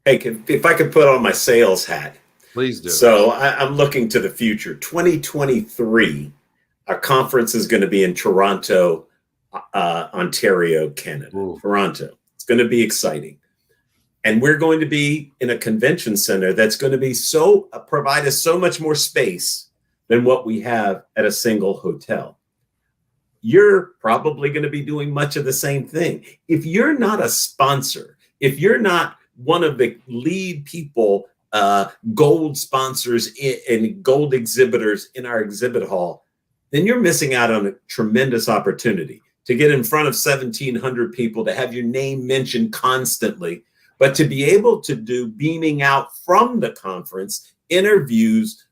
Hey, if I could put on my sales hat. Please do. So I'm looking to the future. 2023, our conference is going to be in Toronto, Ontario, Canada. Ooh. Toronto. It's going to be exciting. And we're going to be in a convention center that's going to be provide us so much more space than what we have at a single hotel. You're probably going to be doing much of the same thing. If you're not a sponsor, if you're not one of the lead people, gold sponsors and gold exhibitors in our exhibit hall, then you're missing out on a tremendous opportunity to get in front of 1,700 people, to have your name mentioned constantly, but to be able to do beaming out from the conference interviews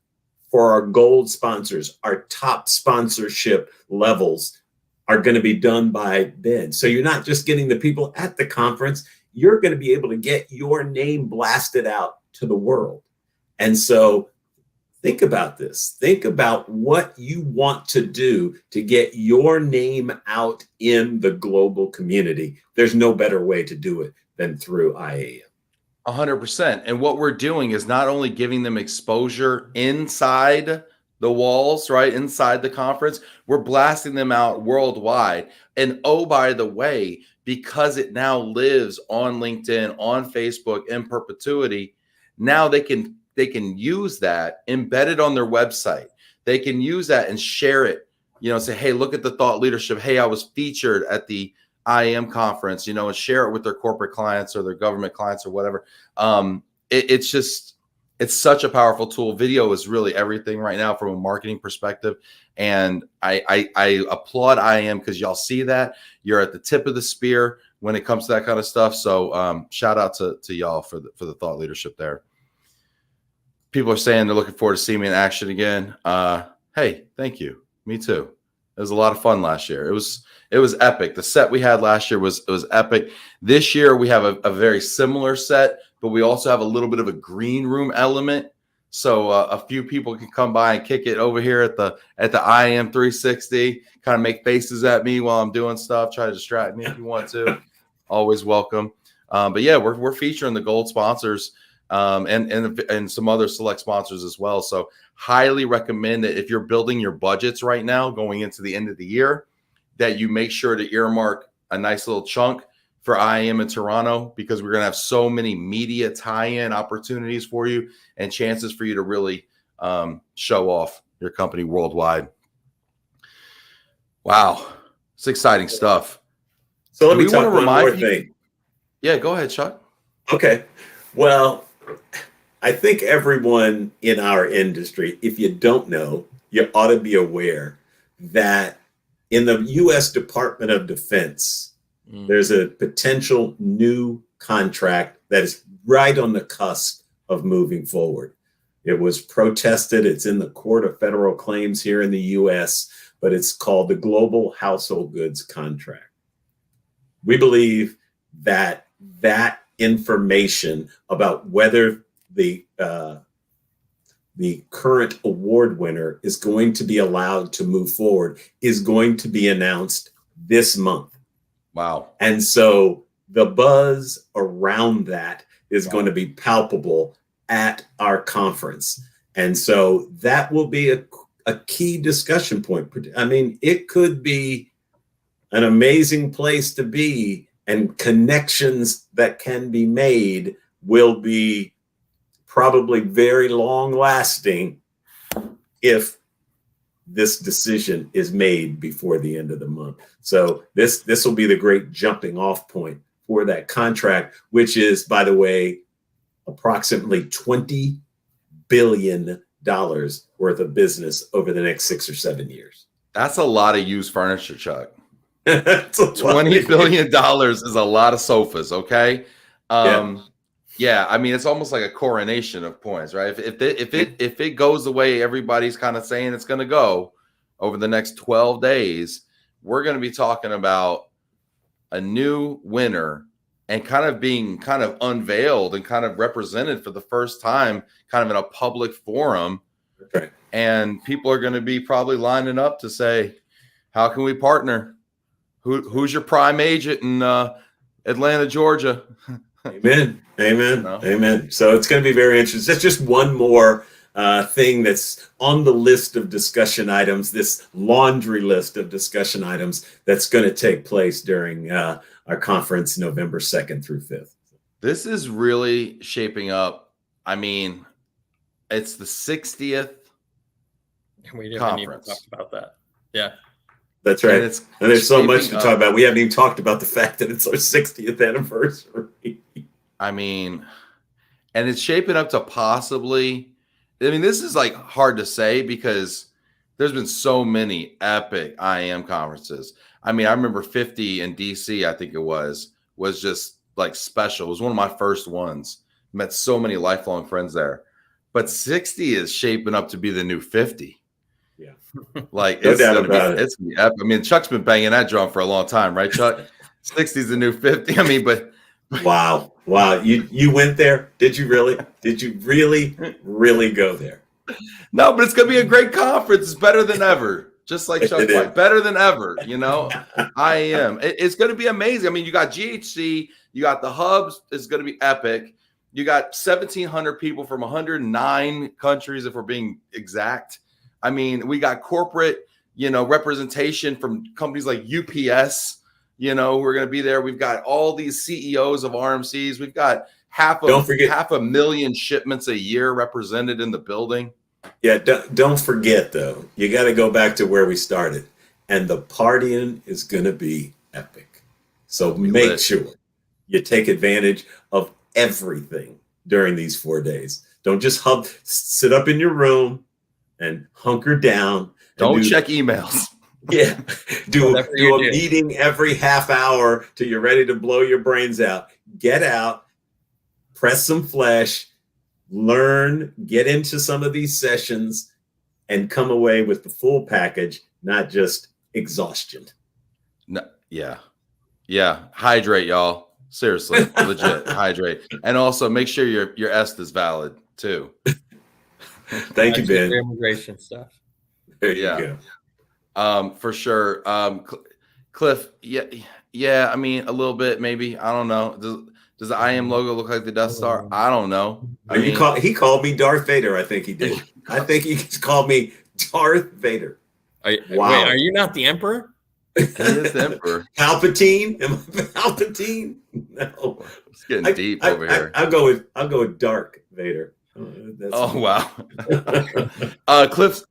for our gold sponsors. Our top sponsorship levels are going to be done by Ben. So you're not just getting the people at the conference, you're going to be able to get your name blasted out to the world. And so think about this. Think about what you want to do to get your name out in the global community. There's no better way to do it than through IAM. 100%. And what we're doing is not only giving them exposure inside the walls, right, inside the conference, we're blasting them out worldwide. And oh, by the way, because it now lives on LinkedIn, on Facebook in perpetuity, now they can use that embedded on their website. They can use that and share it, say, hey, look at the thought leadership. Hey, I was featured at the IAM conference, and share it with their corporate clients or their government clients or whatever. It's such a powerful tool. Video is really everything right now from a marketing perspective. And I applaud IAM, because y'all see that. You're at the tip of the spear when it comes to that kind of stuff. So shout out to y'all for the thought leadership there. People are saying they're looking forward to seeing me in action again. Hey, thank you. Me too. It was a lot of fun last year. It was epic. The set we had last year was epic. This year we have a very similar set, but we also have a little bit of a green room element. So a few people can come by and kick it over here at the IAM 360, kind of make faces at me while I'm doing stuff, try to distract me if you want to. Always welcome. But yeah, we're featuring the gold sponsors and some other select sponsors as well. So highly recommend that if you're building your budgets right now going into the end of the year, that you make sure to earmark a nice little chunk for IAM in Toronto, because we're going to have so many media tie-in opportunities for you and chances for you to really show off your company worldwide. Wow. It's exciting stuff. So let me talk one more thing. Yeah, go ahead, Chuck. Okay. Well, I think everyone in our industry, if you don't know, you ought to be aware that in the U.S. Department of Defense, there's a potential new contract that is right on the cusp of moving forward. It was protested. It's in the Court of Federal Claims here in the U.S., but it's called the Global Household Goods Contract. We believe that that information about whether the current award winner is going to be allowed to move forward is going to be announced this month. Wow. And so the buzz around that is going to be palpable at our conference. And so that will be a key discussion point. I mean, it could be an amazing place to be, and connections that can be made will be probably very long lasting if this decision is made before the end of the month. So this will be the great jumping off point for that contract, which is, by the way, approximately $20 billion worth of business over the next 6 or 7 years. That's a lot of used furniture, Chuck. $20 billion is a lot of sofas. Okay. Yeah, I mean, it's almost like a coronation of points, right? If it goes the way everybody's kind of saying it's going to go over the next 12 days, we're going to be talking about a new winner and kind of being kind of unveiled and kind of represented for the first time, kind of in a public forum. Okay. And people are going to be probably lining up to say, how can we partner? Who's your prime agent in Atlanta, Georgia? Amen. Amen. So it's going to be very interesting. That's just one more thing that's on the list of discussion items, this laundry list of discussion items that's going to take place during our conference November 2nd through 5th. This is really shaping up. I mean, it's the 60th we didn't conference. even talk about that. Yeah. That's right. And there's so much to talk about. We haven't even talked about the fact that it's our 60th anniversary. I mean, and it's shaping up to possibly, I mean, this is like hard to say because there's been so many epic IAM conferences. I mean, I remember 50 in DC, I think it was just like special. It was one of my first ones. Met so many lifelong friends there. But 60 is shaping up to be the new 50. Yeah. Like, no it's doubt gonna about be, it's gonna be epic. I mean, Chuck's been banging that drum for a long time, right, Chuck? 60 is the new 50. I mean, but wow. You went there? Did you really? Did you really go there? No, but it's gonna be a great conference. It's better than ever. Just like Chuck's like, better than ever. You know, IAM. It's gonna be amazing. I mean, you got GHC, you got the hubs. It's gonna be epic. You got 1,700 people from 109 countries, if we're being exact. I mean, we got corporate, representation from companies like UPS, who are going to be there. We've got all these CEOs of RMCs. We've got half a million shipments a year represented in the building. Yeah, don't forget, though. You got to go back to where we started. And the partying is going to be epic. So make sure you take advantage of everything during these 4 days. Don't just sit up in your room and hunker down. Don't check emails. Yeah. Do a meeting every half hour till you're ready to blow your brains out. Get out, press some flesh, learn, get into some of these sessions, and come away with the full package, not just exhaustion. No, yeah. Hydrate, y'all. Seriously, legit. Hydrate. And also make sure your EST is valid too. Thank you, Ben. Immigration stuff. There you go. For sure. Cliff, yeah. I mean, a little bit, maybe. I don't know. Does the IAM logo look like the Death Star? I don't know. He called me Darth Vader. I think he did. I think he called me Darth Vader. Wait, are you not the Emperor? He is the Emperor. Palpatine? Am I Palpatine? No. It's getting deep over here. I'll go with Dark Vader. Wow. Cliff's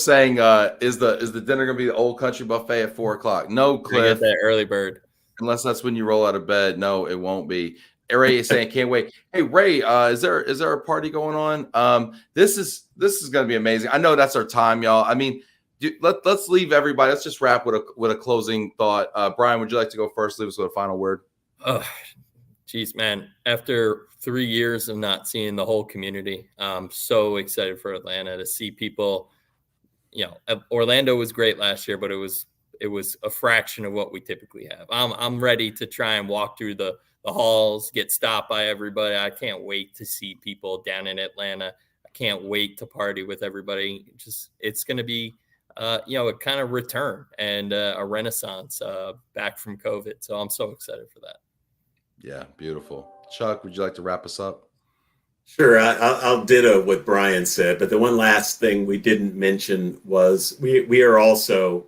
saying, is the dinner gonna be the Old Country buffet at 4:00? No, Cliff. Get that early bird. Unless that's when you roll out of bed. No, it won't be. Ray is saying, can't wait. Hey, Ray, is there a party going on? This is going to be amazing. I know that's our time, y'all. I mean, let's leave everybody. Let's just wrap with a closing thought. Brian, would you like to go first? Leave us with a final word. Geez, man. After 3 years of not seeing the whole community, I'm so excited for Atlanta to see people. You know, Orlando was great last year, but it was a fraction of what we typically have. I'm ready to try and walk through the halls, get stopped by everybody. I can't wait to see people down in Atlanta. I can't wait to party with everybody. It's going to be, a kind of return and a renaissance back from COVID. So I'm so excited for that. Yeah, beautiful. Chuck, would you like to wrap us up? Sure, I'll ditto what Brian said, but the one last thing we didn't mention was we are also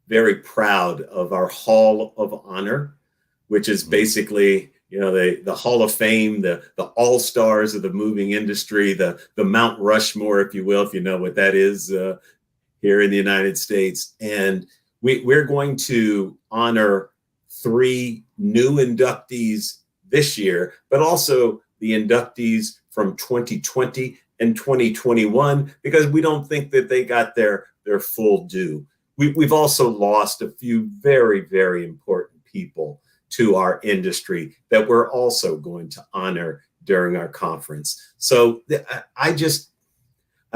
very proud of our Hall of Honor, which is basically, the Hall of Fame, the all-stars of the moving industry, the Mount Rushmore, if you will, if you know what that is here in the United States. And we're going to honor 3 new inductees this year, but also the inductees from 2020 and 2021, because we don't think that they got their full due. We've also lost a few very, very important people to our industry that we're also going to honor during our conference. So I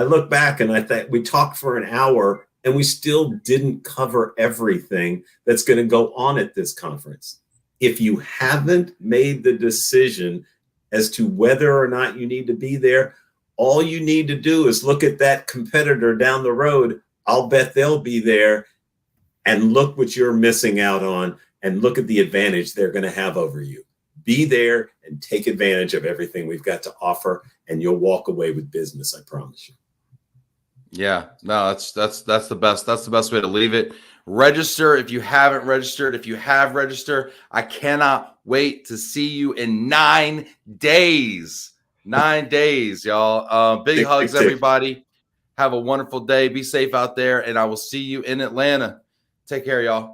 look back and I think we talked for an hour and we still didn't cover everything that's going to go on at this conference. If you haven't made the decision as to whether or not you need to be there, all you need to do is look at that competitor down the road. I'll bet they'll be there, and look what you're missing out on, and look at the advantage they're going to have over you. Be there and take advantage of everything we've got to offer, and you'll walk away with business, I promise you. Yeah, no, that's the best. That's the best way to leave it. Register if you haven't registered. If you have registered, I cannot wait to see you in 9 days. 9 days, y'all. Big hugs, everybody. Have a wonderful day. Be safe out there, and I will see you in Atlanta. Take care, y'all.